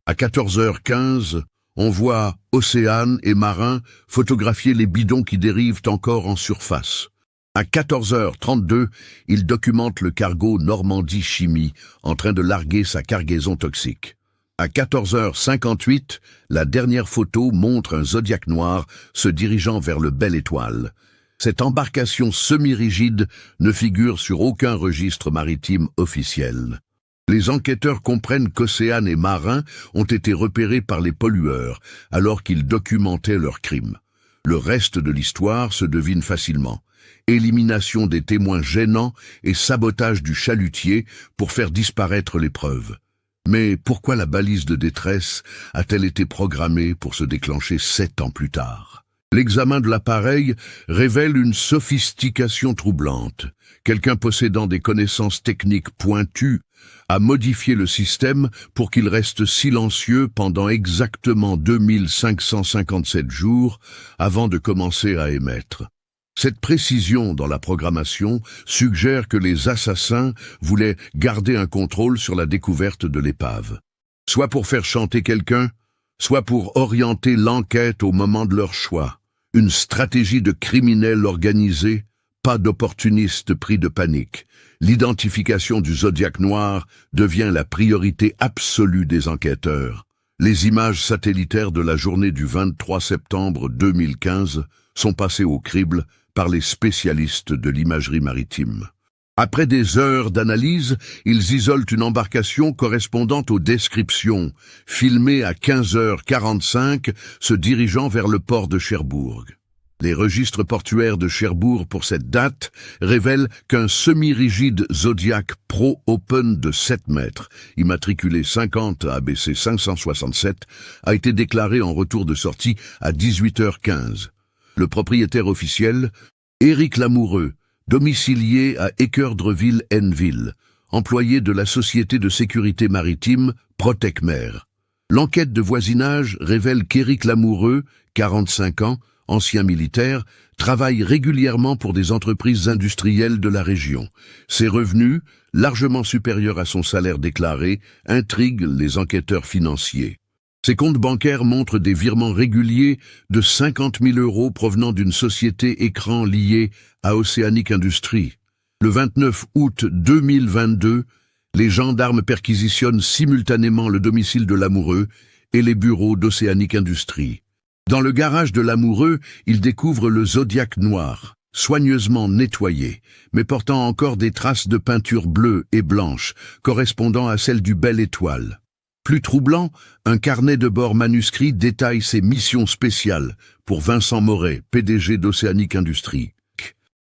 À 14h15, on voit Océane et Marin photographier les bidons qui dérivent encore en surface. À 14h32, ils documentent le cargo Normandie Chimie en train de larguer sa cargaison toxique. À 14h58, la dernière photo montre un Zodiac noir se dirigeant vers le Belle Étoile. Cette embarcation semi-rigide ne figure sur aucun registre maritime officiel. Les enquêteurs comprennent qu'Océane et Marin ont été repérés par les pollueurs alors qu'ils documentaient leurs crimes. Le reste de l'histoire se devine facilement. Élimination des témoins gênants et sabotage du chalutier pour faire disparaître les preuves. Mais pourquoi la balise de détresse a-t-elle été programmée pour se déclencher 7 ans plus tard? L'examen de l'appareil révèle une sophistication troublante. Quelqu'un possédant des connaissances techniques pointues a modifié le système pour qu'il reste silencieux pendant exactement 2557 jours avant de commencer à émettre. Cette précision dans la programmation suggère que les assassins voulaient garder un contrôle sur la découverte de l'épave. Soit pour faire chanter quelqu'un, soit pour orienter l'enquête au moment de leur choix. Une stratégie de criminels organisés, pas d'opportunistes pris de panique. L'identification du Zodiac noir devient la priorité absolue des enquêteurs. Les images satellitaires de la journée du 23 septembre 2015 sont passées au crible par les spécialistes de l'imagerie maritime. Après des heures d'analyse, ils isolent une embarcation correspondant aux descriptions, filmée à 15h45, se dirigeant vers le port de Cherbourg. Les registres portuaires de Cherbourg pour cette date révèlent qu'un semi-rigide Zodiac Pro Open de 7 mètres, immatriculé 50 ABC 567, a été déclaré en retour de sortie à 18h15. Le propriétaire officiel, Éric Lamoureux, domicilié à Équeurdreville-Henneville, employé de la société de sécurité maritime Protecmer. L'enquête de voisinage révèle qu'Éric Lamoureux, 45 ans, ancien militaire, travaille régulièrement pour des entreprises industrielles de la région. Ses revenus, largement supérieurs à son salaire déclaré, intriguent les enquêteurs financiers. Ses comptes bancaires montrent des virements réguliers de 50 000 € provenant d'une société écran liée à Oceanic Industries. Le 29 août 2022, les gendarmes perquisitionnent simultanément le domicile de Lamoureux et les bureaux d'Oceanic Industries. Dans le garage de Lamoureux, ils découvrent le Zodiac noir, soigneusement nettoyé, mais portant encore des traces de peinture bleue et blanche, correspondant à celles du Belle Étoile. Plus troublant, un carnet de bord manuscrit détaille ses missions spéciales pour Vincent Moret, PDG d'Oceanic Industries.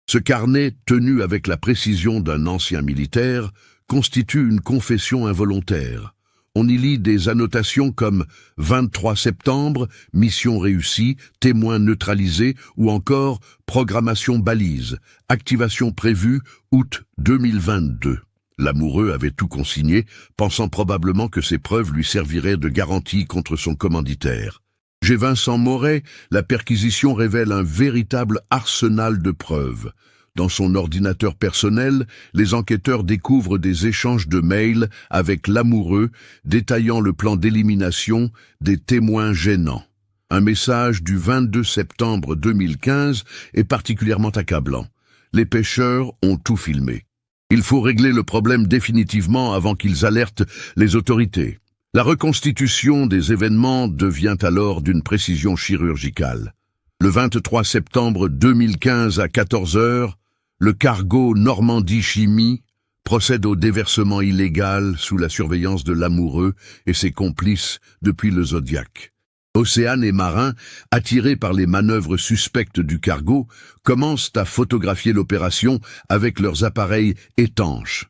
Ce carnet, tenu avec la précision d'un ancien militaire, constitue une confession involontaire. On y lit des annotations comme 23 septembre, mission réussie, témoin neutralisé ou encore programmation balise, activation prévue août 2022. Lamoureux avait tout consigné, pensant probablement que ces preuves lui serviraient de garantie contre son commanditaire. Chez Vincent Moret, la perquisition révèle un véritable arsenal de preuves. Dans son ordinateur personnel, les enquêteurs découvrent des échanges de mails avec Lamoureux détaillant le plan d'élimination des témoins gênants. Un message du 22 septembre 2015 est particulièrement accablant. Les pêcheurs ont tout filmé. Il faut régler le problème définitivement avant qu'ils alertent les autorités. La reconstitution des événements devient alors d'une précision chirurgicale. Le 23 septembre 2015 à 14h, le cargo Normandie Chimie procède au déversement illégal sous la surveillance de Lamoureux et ses complices depuis le Zodiac. Océane et Marin, attirés par les manœuvres suspectes du cargo, commencent à photographier l'opération avec leurs appareils étanches.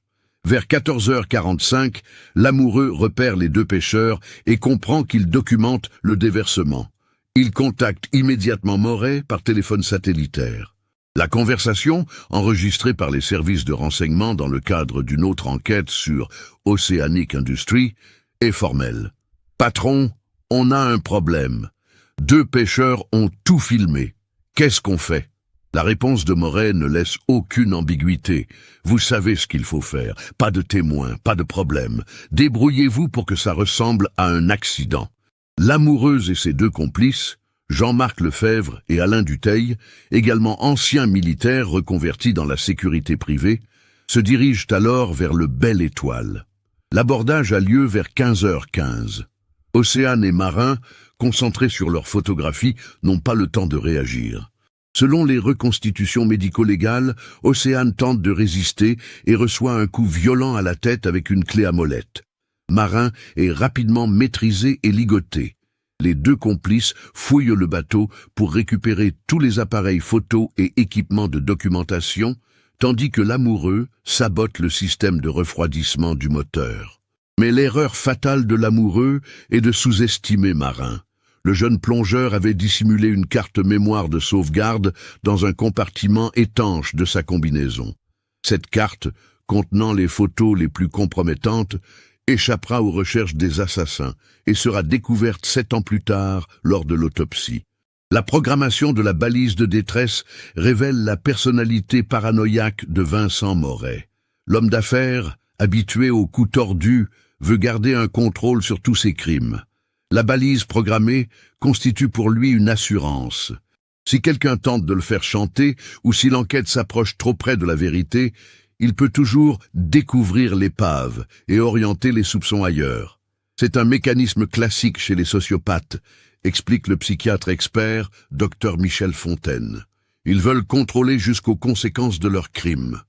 Vers 14h45, Lamoureux repère les deux pêcheurs et comprend qu'ils documentent le déversement. Il contacte immédiatement Moret par téléphone satellitaire. La conversation, enregistrée par les services de renseignement dans le cadre d'une autre enquête sur Oceanic Industries, est formelle. « Patron, on a un problème. 2 pêcheurs ont tout filmé. Qu'est-ce qu'on fait ?» La réponse de Moret ne laisse aucune ambiguïté. Vous savez ce qu'il faut faire. Pas de témoins, pas de problème. Débrouillez-vous pour que ça ressemble à un accident. L'amoureuse et ses deux complices, Jean-Marc Lefebvre et Alain Dutheil, également anciens militaires reconvertis dans la sécurité privée, se dirigent alors vers le Belle Étoile. L'abordage a lieu vers 15h15. Océane et Marin, concentrés sur leur photographie, n'ont pas le temps de réagir. Selon les reconstitutions médico-légales, Océane tente de résister et reçoit un coup violent à la tête avec une clé à molette. Marin est rapidement maîtrisé et ligoté. Les deux complices fouillent le bateau pour récupérer tous les appareils photos et équipements de documentation, tandis que l'amoureux sabote le système de refroidissement du moteur. Mais l'erreur fatale de l'amoureux est de sous-estimer Marin. Le jeune plongeur avait dissimulé une carte mémoire de sauvegarde dans un compartiment étanche de sa combinaison. Cette carte, contenant les photos les plus compromettantes, échappera aux recherches des assassins et sera découverte 7 ans plus tard lors de l'autopsie. La programmation de la balise de détresse révèle la personnalité paranoïaque de Vincent Moret. L'homme d'affaires, habitué aux coups tordus, veut garder un contrôle sur tous ses crimes. La balise programmée constitue pour lui une assurance. Si quelqu'un tente de le faire chanter ou si l'enquête s'approche trop près de la vérité, il peut toujours découvrir l'épave et orienter les soupçons ailleurs. C'est un mécanisme classique chez les sociopathes, explique le psychiatre expert Dr Michel Fontaine. Ils veulent contrôler jusqu'aux conséquences de leurs crimes.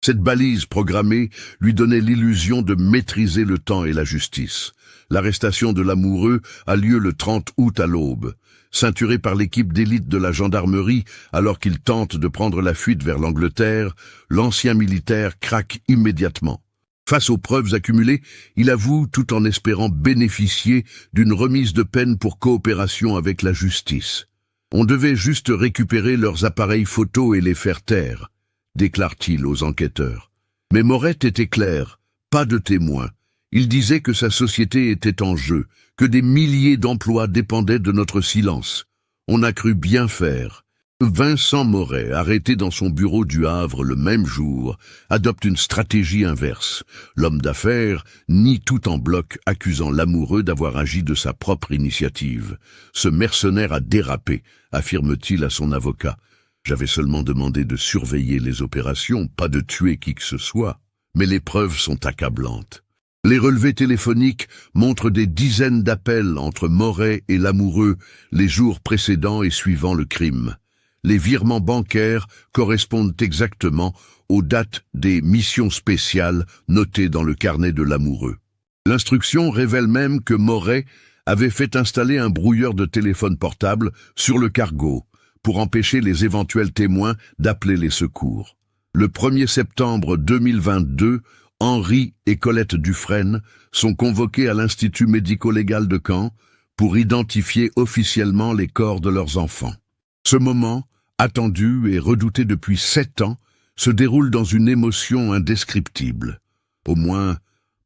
Cette balise programmée lui donnait l'illusion de maîtriser le temps et la justice. L'arrestation de l'amoureux a lieu le 30 août à l'aube. Ceinturé par l'équipe d'élite de la gendarmerie alors qu'il tente de prendre la fuite vers l'Angleterre, l'ancien militaire craque immédiatement. Face aux preuves accumulées, il avoue tout en espérant bénéficier d'une remise de peine pour coopération avec la justice. On devait juste récupérer leurs appareils photos et les faire taire, déclare-t-il aux enquêteurs. Mais Moret était clair, pas de témoins. Il disait que sa société était en jeu, que des milliers d'emplois dépendaient de notre silence. On a cru bien faire. Vincent Moret, arrêté dans son bureau du Havre le même jour, adopte une stratégie inverse. L'homme d'affaires nie tout en bloc, accusant l'amoureux d'avoir agi de sa propre initiative. Ce mercenaire a dérapé, affirme-t-il à son avocat. J'avais seulement demandé de surveiller les opérations, pas de tuer qui que ce soit. Mais les preuves sont accablantes. Les relevés téléphoniques montrent des dizaines d'appels entre Moret et l'amoureux les jours précédents et suivant le crime. Les virements bancaires correspondent exactement aux dates des missions spéciales notées dans le carnet de l'amoureux. L'instruction révèle même que Moret avait fait installer un brouilleur de téléphone portable sur le cargo pour empêcher les éventuels témoins d'appeler les secours. Le 1er septembre 2022, Henri et Colette Dufresne sont convoqués à l'Institut médico-légal de Caen pour identifier officiellement les corps de leurs enfants. Ce moment, attendu et redouté depuis 7 ans, se déroule dans une émotion indescriptible. Au moins,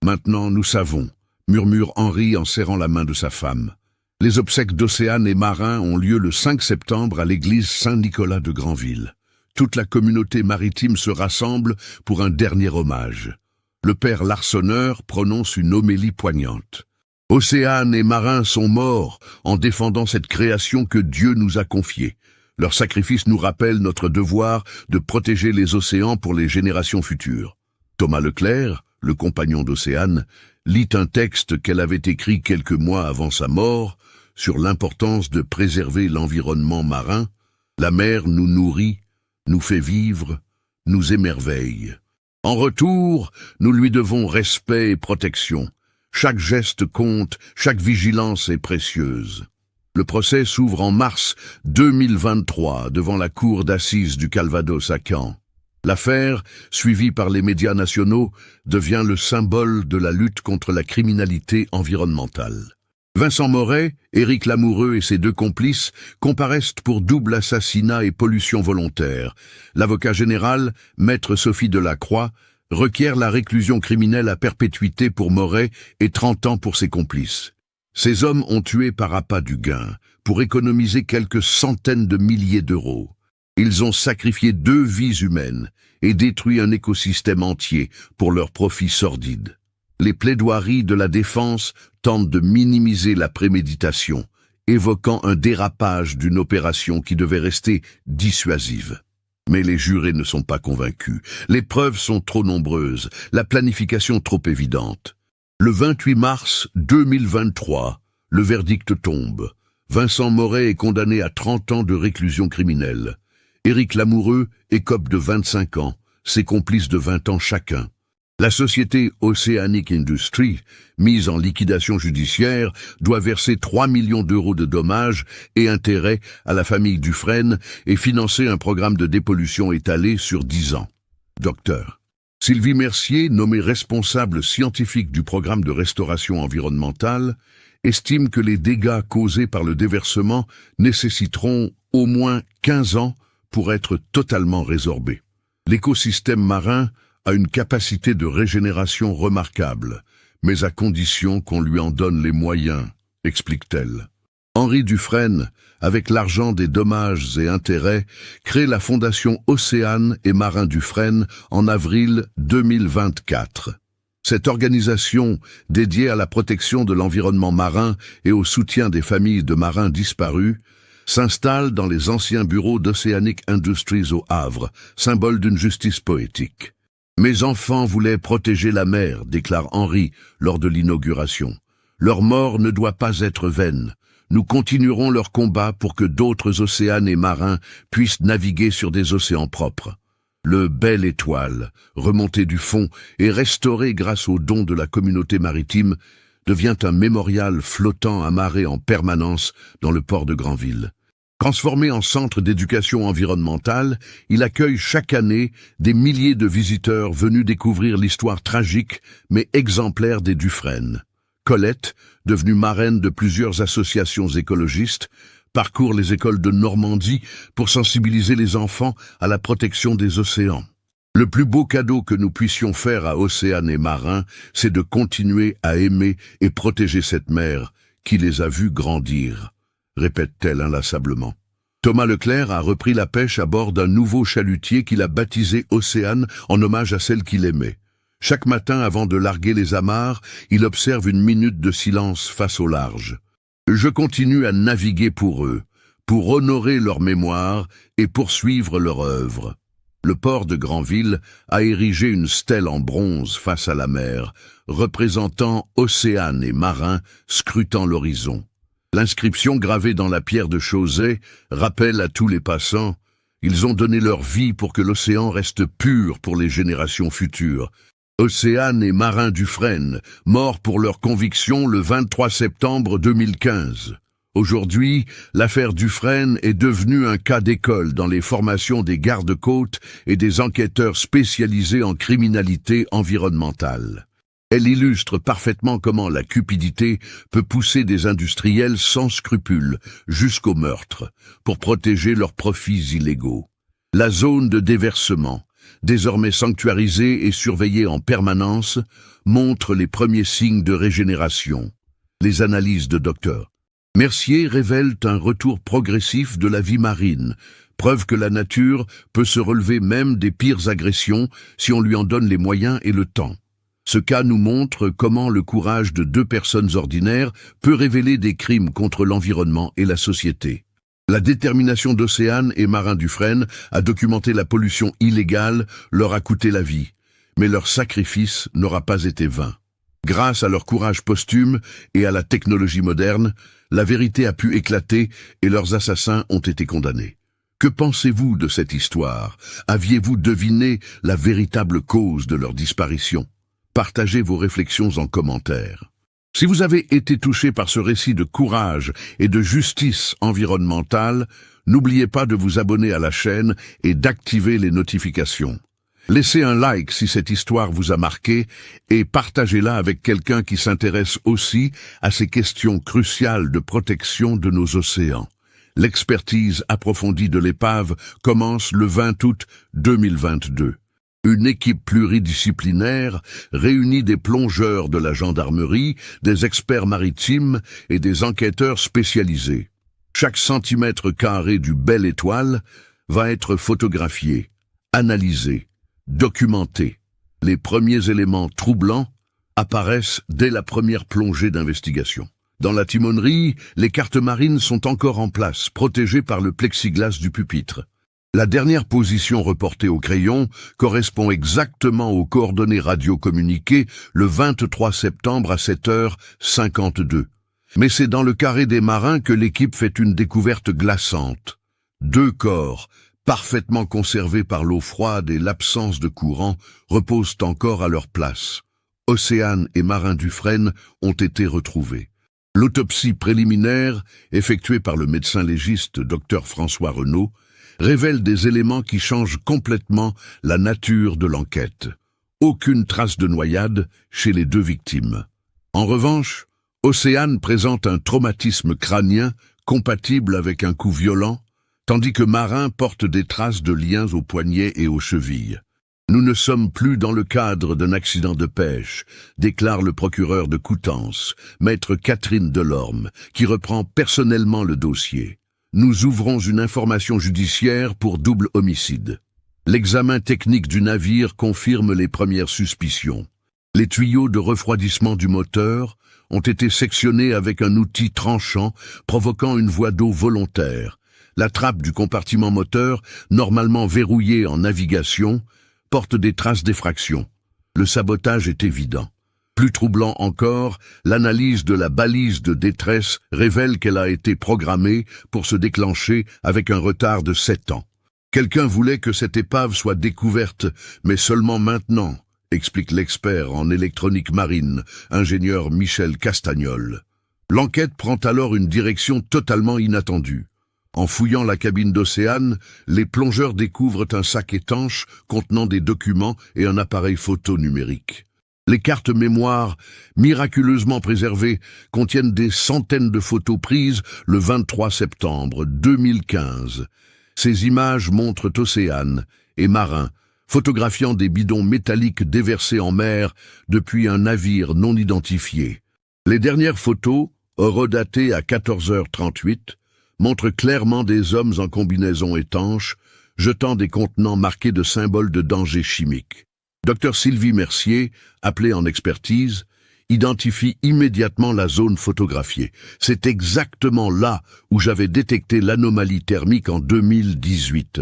maintenant nous savons, murmure Henri en serrant la main de sa femme. Les obsèques d'Océane et Marin ont lieu le 5 septembre à l'église Saint-Nicolas de Granville. Toute la communauté maritime se rassemble pour un dernier hommage. Le père Larsonneur prononce une homélie poignante. Océane et Marin sont morts en défendant cette création que Dieu nous a confiée. Leur sacrifice nous rappelle notre devoir de protéger les océans pour les générations futures. Thomas Leclerc, le compagnon d'Océane, lit un texte qu'elle avait écrit quelques mois avant sa mort sur l'importance de préserver l'environnement marin. La mer nous nourrit, nous fait vivre, nous émerveille. En retour, nous lui devons respect et protection. Chaque geste compte, chaque vigilance est précieuse. Le procès s'ouvre en mars 2023 devant la cour d'assises du Calvados à Caen. L'affaire, suivie par les médias nationaux, devient le symbole de la lutte contre la criminalité environnementale. Vincent Moret, Éric Lamoureux et ses deux complices comparaissent pour double assassinat et pollution volontaire. L'avocat général, maître Sophie Delacroix, requiert la réclusion criminelle à perpétuité pour Moret et 30 ans pour ses complices. Ces hommes ont tué par appât du gain, pour économiser quelques centaines de milliers d'euros. Ils ont sacrifié 2 vies humaines et détruit un écosystème entier pour leur profit sordide. Les plaidoiries de la défense tentent de minimiser la préméditation, évoquant un dérapage d'une opération qui devait rester dissuasive. Mais les jurés ne sont pas convaincus. Les preuves sont trop nombreuses, la planification trop évidente. Le 28 mars 2023, le verdict tombe. Vincent Moret est condamné à 30 ans de réclusion criminelle. Éric Lamoureux écope de 25 ans, ses complices de 20 ans chacun. La société Oceanic Industries, mise en liquidation judiciaire, doit verser 3 millions d'euros de dommages et intérêts à la famille Dufresne et financer un programme de dépollution étalé sur 10 ans. Docteur Sylvie Mercier, nommée responsable scientifique du programme de restauration environnementale, estime que les dégâts causés par le déversement nécessiteront au moins 15 ans pour être totalement résorbés. L'écosystème marin a une capacité de régénération remarquable, mais à condition qu'on lui en donne les moyens, explique-t-elle. Henri Dufresne, avec l'argent des dommages et intérêts, crée la fondation Océane et Marins Dufresne en avril 2024. Cette organisation, dédiée à la protection de l'environnement marin et au soutien des familles de marins disparus, s'installe dans les anciens bureaux d'Oceanic Industries au Havre, symbole d'une justice poétique. « Mes enfants voulaient protéger la mer », déclare Henri lors de l'inauguration. « Leur mort ne doit pas être vaine. Nous continuerons leur combat pour que d'autres océanes et marins puissent naviguer sur des océans propres. » Le Belle Étoile, remonté du fond et restauré grâce aux dons de la communauté maritime, devient un mémorial flottant amarré en permanence dans le port de Granville. Transformé en centre d'éducation environnementale, il accueille chaque année des milliers de visiteurs venus découvrir l'histoire tragique mais exemplaire des Dufresne. Colette, devenue marraine de plusieurs associations écologistes, parcourt les écoles de Normandie pour sensibiliser les enfants à la protection des océans. Le plus beau cadeau que nous puissions faire à Océane et Marins, c'est de continuer à aimer et protéger cette mer qui les a vus grandir, répète-t-elle inlassablement. Thomas Leclerc a repris la pêche à bord d'un nouveau chalutier qu'il a baptisé Océane en hommage à celle qu'il aimait. Chaque matin, avant de larguer les amarres, il observe une minute de silence face au large. Je continue à naviguer pour eux, pour honorer leur mémoire et poursuivre leur œuvre. Le port de Granville a érigé une stèle en bronze face à la mer, représentant Océane et Marins scrutant l'horizon. L'inscription gravée dans la pierre de Chauzet rappelle à tous les passants « Ils ont donné leur vie pour que l'océan reste pur pour les générations futures ». Océane et Marins Dufresne, morts pour leurs convictions le 23 septembre 2015. Aujourd'hui, l'affaire Dufresne est devenue un cas d'école dans les formations des gardes-côtes et des enquêteurs spécialisés en criminalité environnementale. Elle illustre parfaitement comment la cupidité peut pousser des industriels sans scrupules jusqu'au meurtre pour protéger leurs profits illégaux. La zone de déversement, désormais sanctuarisée et surveillée en permanence, montre les premiers signes de régénération. Les analyses de Dr. Mercier révèlent un retour progressif de la vie marine, preuve que la nature peut se relever même des pires agressions si on lui en donne les moyens et le temps. Ce cas nous montre comment le courage de 2 personnes ordinaires peut révéler des crimes contre l'environnement et la société. La détermination d'Océane et Marins Dufresne à documenter la pollution illégale leur a coûté la vie, mais leur sacrifice n'aura pas été vain. Grâce à leur courage posthume et à la technologie moderne, la vérité a pu éclater et leurs assassins ont été condamnés. Que pensez-vous de cette histoire? Aviez-vous deviné la véritable cause de leur disparition? Partagez vos réflexions en commentaire. Si vous avez été touché par ce récit de courage et de justice environnementale, n'oubliez pas de vous abonner à la chaîne et d'activer les notifications. Laissez un like si cette histoire vous a marqué et partagez-la avec quelqu'un qui s'intéresse aussi à ces questions cruciales de protection de nos océans. L'expertise approfondie de l'épave commence le 20 août 2022. Une équipe pluridisciplinaire réunit des plongeurs de la gendarmerie, des experts maritimes et des enquêteurs spécialisés. Chaque centimètre carré du Belle Étoile va être photographié, analysé, documenté. Les premiers éléments troublants apparaissent dès la première plongée d'investigation. Dans la timonerie, les cartes marines sont encore en place, protégées par le plexiglas du pupitre. La dernière position reportée au crayon correspond exactement aux coordonnées radio communiquées le 23 septembre à 7h52. Mais c'est dans le carré des marins que l'équipe fait une découverte glaçante. 2 corps, parfaitement conservés par l'eau froide et l'absence de courant, reposent encore à leur place. Océane et Marin Dufresne ont été retrouvés. L'autopsie préliminaire, effectuée par le médecin légiste Dr François Renaud, révèle des éléments qui changent complètement la nature de l'enquête. Aucune trace de noyade chez les 2 victimes. En revanche, Océane présente un traumatisme crânien compatible avec un coup violent, tandis que Marin porte des traces de liens aux poignets et aux chevilles. Nous ne sommes plus dans le cadre d'un accident de pêche, déclare le procureur de Coutances, maître Catherine Delorme, qui reprend personnellement le dossier. Nous ouvrons une information judiciaire pour double homicide. L'examen technique du navire confirme les premières suspicions. Les tuyaux de refroidissement du moteur ont été sectionnés avec un outil tranchant provoquant une voie d'eau volontaire. La trappe du compartiment moteur, normalement verrouillée en navigation, porte des traces d'effraction. Le sabotage est évident. Plus troublant encore, l'analyse de la balise de détresse révèle qu'elle a été programmée pour se déclencher avec un retard de 7 ans. Quelqu'un voulait que cette épave soit découverte, mais seulement maintenant, explique l'expert en électronique marine, ingénieur Michel Castagnol. L'enquête prend alors une direction totalement inattendue. En fouillant la cabine d'Océane, les plongeurs découvrent un sac étanche contenant des documents et un appareil photo numérique. Les cartes mémoire, miraculeusement préservées, contiennent des centaines de photos prises le 23 septembre 2015. Ces images montrent Océane et Marin photographiant des bidons métalliques déversés en mer depuis un navire non identifié. Les dernières photos, horodatées à 14h38, montrent clairement des hommes en combinaison étanche, jetant des contenants marqués de symboles de danger chimique. Dr Sylvie Mercier, appelée en expertise, identifie immédiatement la zone photographiée. C'est exactement là où j'avais détecté l'anomalie thermique en 2018.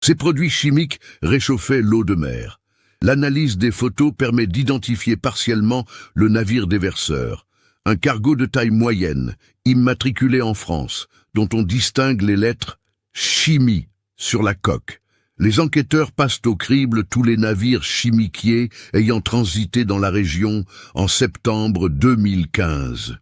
Ces produits chimiques réchauffaient l'eau de mer. L'analyse des photos permet d'identifier partiellement le navire déverseur, un cargo de taille moyenne, immatriculé en France, dont on distingue les lettres « chimie » sur la coque. Les enquêteurs passent au crible tous les navires chimiquiers ayant transité dans la région en septembre 2015.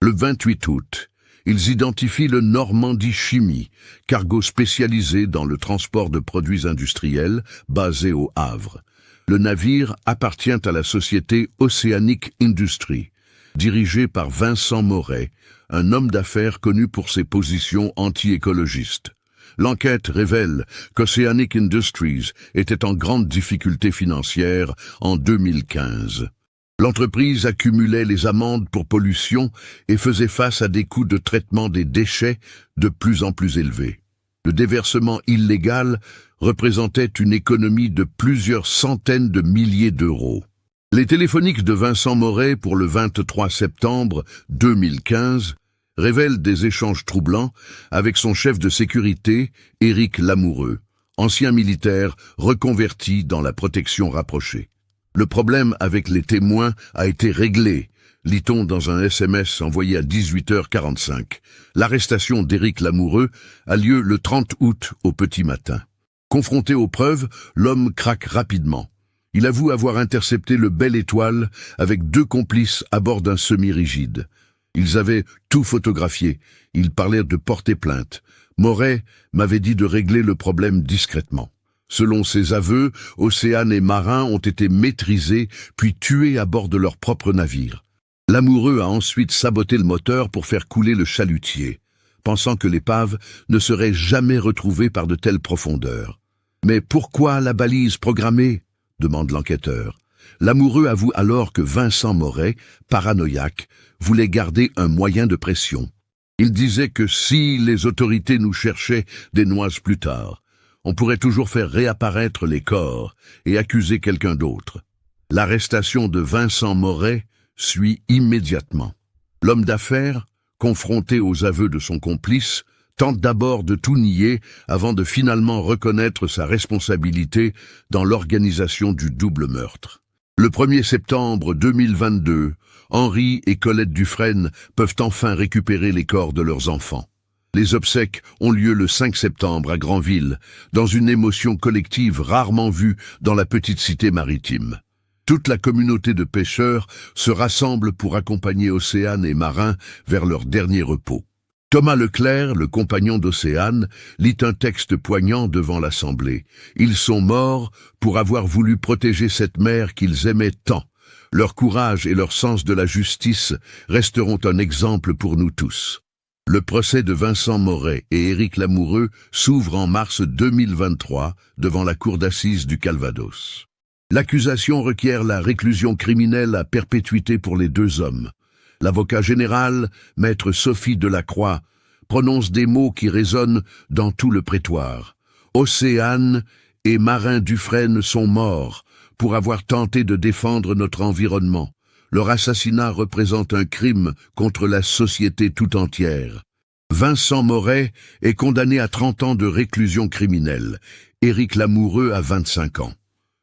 Le 28 août, ils identifient le Normandie Chimie, cargo spécialisé dans le transport de produits industriels basé au Havre. Le navire appartient à la société Oceanic Industries, dirigée par Vincent Moret, un homme d'affaires connu pour ses positions anti-écologistes. L'enquête révèle qu'Oceanic Industries était en grande difficulté financière en 2015. L'entreprise accumulait les amendes pour pollution et faisait face à des coûts de traitement des déchets de plus en plus élevés. Le déversement illégal représentait une économie de plusieurs centaines de milliers d'euros. Les téléphoniques de Vincent Moret pour le 23 septembre 2015 révèle des échanges troublants avec son chef de sécurité, Éric Lamoureux, ancien militaire reconverti dans la protection rapprochée. Le problème avec les témoins a été réglé, lit-on dans un SMS envoyé à 18h45. L'arrestation d'Éric Lamoureux a lieu le 30 août au petit matin. Confronté aux preuves, l'homme craque rapidement. Il avoue avoir intercepté le Belle Étoile avec 2 complices à bord d'un semi-rigide. Ils avaient tout photographié. Ils parlèrent de porter plainte. Moret m'avait dit de régler le problème discrètement. Selon ses aveux, Océane et Marin ont été maîtrisés puis tués à bord de leur propre navire. Lamoureux a ensuite saboté le moteur pour faire couler le chalutier, pensant que l'épave ne serait jamais retrouvée par de telles profondeurs. Mais pourquoi la balise programmée ? Demande l'enquêteur. Lamoureux avoue alors que Vincent Moret, paranoïaque, voulait garder un moyen de pression. Il disait que si les autorités nous cherchaient des noises plus tard, On pourrait toujours faire réapparaître les corps et accuser quelqu'un d'autre. L'arrestation de Vincent Moret suit immédiatement. L'homme d'affaires, confronté aux aveux de son complice, tente d'abord de tout nier avant de finalement reconnaître sa responsabilité dans l'organisation du double meurtre. Le 1er septembre 2022, Henri et Colette Dufresne peuvent enfin récupérer les corps de leurs enfants. Les obsèques ont lieu le 5 septembre à Granville, dans une émotion collective rarement vue dans la petite cité maritime. Toute la communauté de pêcheurs se rassemble pour accompagner Océane et Marin vers leur dernier repos. Thomas Leclerc, le compagnon d'Océane, lit un texte poignant devant l'Assemblée. Ils sont morts pour avoir voulu protéger cette mère qu'ils aimaient tant. Leur courage et leur sens de la justice resteront un exemple pour nous tous. Le procès de Vincent Moret et Éric Lamoureux s'ouvre en mars 2023 devant la cour d'assises du Calvados. L'accusation requiert la réclusion criminelle à perpétuité pour les deux hommes. L'avocat général, maître Sophie Delacroix, prononce des mots qui résonnent dans tout le prétoire. Océane et Marin Dufresne sont morts pour avoir tenté de défendre notre environnement. Leur assassinat représente un crime contre la société tout entière. Vincent Moret est condamné à 30 ans de réclusion criminelle, Éric Lamoureux à 25 ans.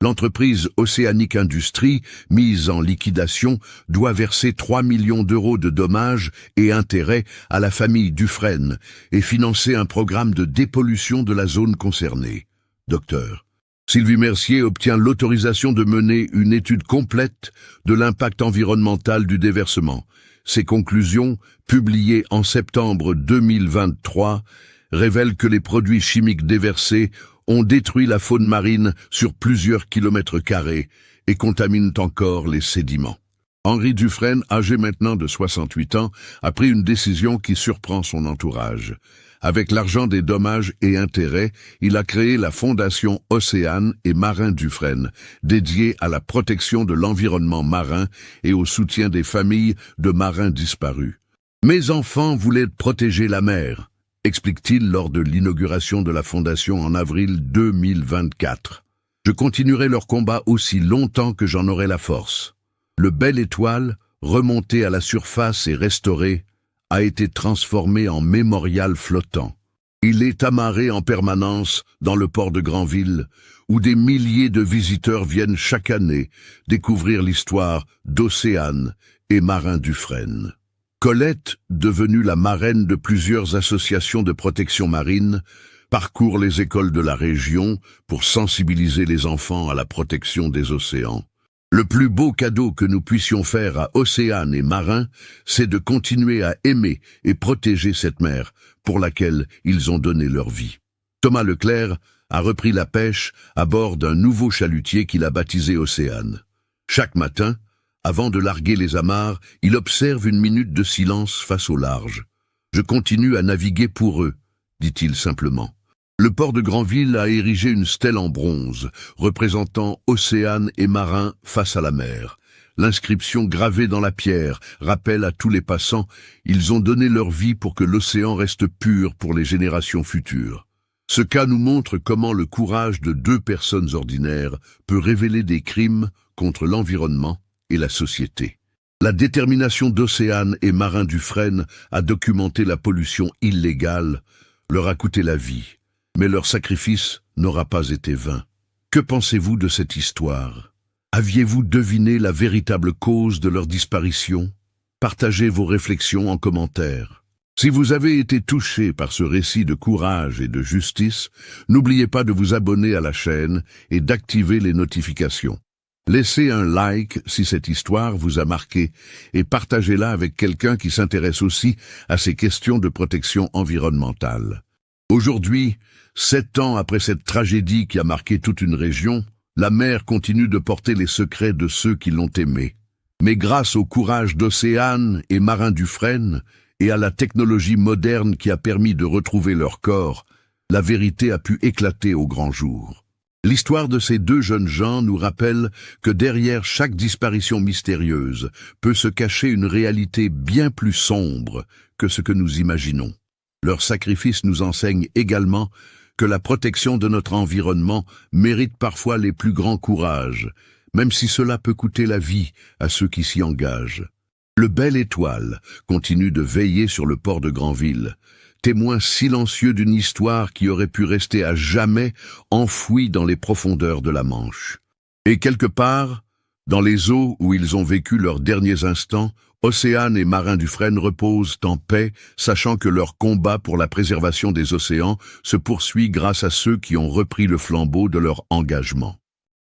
L'entreprise Océanic Industries, mise en liquidation, doit verser 3 millions d'euros de dommages et intérêts à la famille Dufresne et financer un programme de dépollution de la zone concernée. Docteur Sylvie Mercier obtient l'autorisation de mener une étude complète de l'impact environnemental du déversement. Ses conclusions, publiées en septembre 2023, révèlent que les produits chimiques déversés ont détruit la faune marine sur plusieurs kilomètres carrés et contaminent encore les sédiments. Henri Dufresne, âgé maintenant de 68 ans, a pris une décision qui surprend son entourage. Avec l'argent des dommages et intérêts, il a créé la Fondation Océane et Marin Dufresne, dédiée à la protection de l'environnement marin et au soutien des familles de marins disparus. « Mes enfants voulaient protéger la mer », explique-t-il lors de l'inauguration de la Fondation en avril 2024. « Je continuerai leur combat aussi longtemps que j'en aurai la force. » Le Belle Étoile, remonté à la surface et restauré, a été transformé en mémorial flottant. Il est amarré en permanence dans le port de Granville, où des milliers de visiteurs viennent chaque année découvrir l'histoire d'Océane et Marin Dufresne. Colette, devenue la marraine de plusieurs associations de protection marine, parcourt les écoles de la région pour sensibiliser les enfants à la protection des océans. Le plus beau cadeau que nous puissions faire à Océane et Marin, c'est de continuer à aimer et protéger cette mer pour laquelle ils ont donné leur vie. Thomas Leclerc a repris la pêche à bord d'un nouveau chalutier qu'il a baptisé Océane. Chaque matin, avant de larguer les amarres, il observe une minute de silence face au large. « Je continue à naviguer pour eux », dit-il simplement. Le port de Granville a érigé une stèle en bronze, représentant Océane et Marin face à la mer. L'inscription gravée dans la pierre rappelle à tous les passants, ils ont donné leur vie pour que l'océan reste pur pour les générations futures. Ce cas nous montre comment le courage de deux personnes ordinaires peut révéler des crimes contre l'environnement et la société. La détermination d'Océane et Marin Dufresne à documenter la pollution illégale leur a coûté la vie. Mais leur sacrifice n'aura pas été vain. Que pensez-vous de cette histoire? Aviez-vous deviné la véritable cause de leur disparition? Partagez vos réflexions en commentaire. Si vous avez été touché par ce récit de courage et de justice, n'oubliez pas de vous abonner à la chaîne et d'activer les notifications. Laissez un like si cette histoire vous a marqué et partagez-la avec quelqu'un qui s'intéresse aussi à ces questions de protection environnementale. Aujourd'hui, 7 ans après cette tragédie qui a marqué toute une région, la mer continue de porter les secrets de ceux qui l'ont aimée. Mais grâce au courage d'Océane et Marin Dufresne et à la technologie moderne qui a permis de retrouver leur corps, la vérité a pu éclater au grand jour. L'histoire de ces deux jeunes gens nous rappelle que derrière chaque disparition mystérieuse peut se cacher une réalité bien plus sombre que ce que nous imaginons. Leur sacrifice nous enseigne également que la protection de notre environnement mérite parfois les plus grands courages, même si cela peut coûter la vie à ceux qui s'y engagent. Le Belle Étoile continue de veiller sur le port de Granville, témoin silencieux d'une histoire qui aurait pu rester à jamais enfouie dans les profondeurs de la Manche. Et quelque part, dans les eaux où ils ont vécu leurs derniers instants, Océane et Marin Dufresne reposent en paix, sachant que leur combat pour la préservation des océans se poursuit grâce à ceux qui ont repris le flambeau de leur engagement.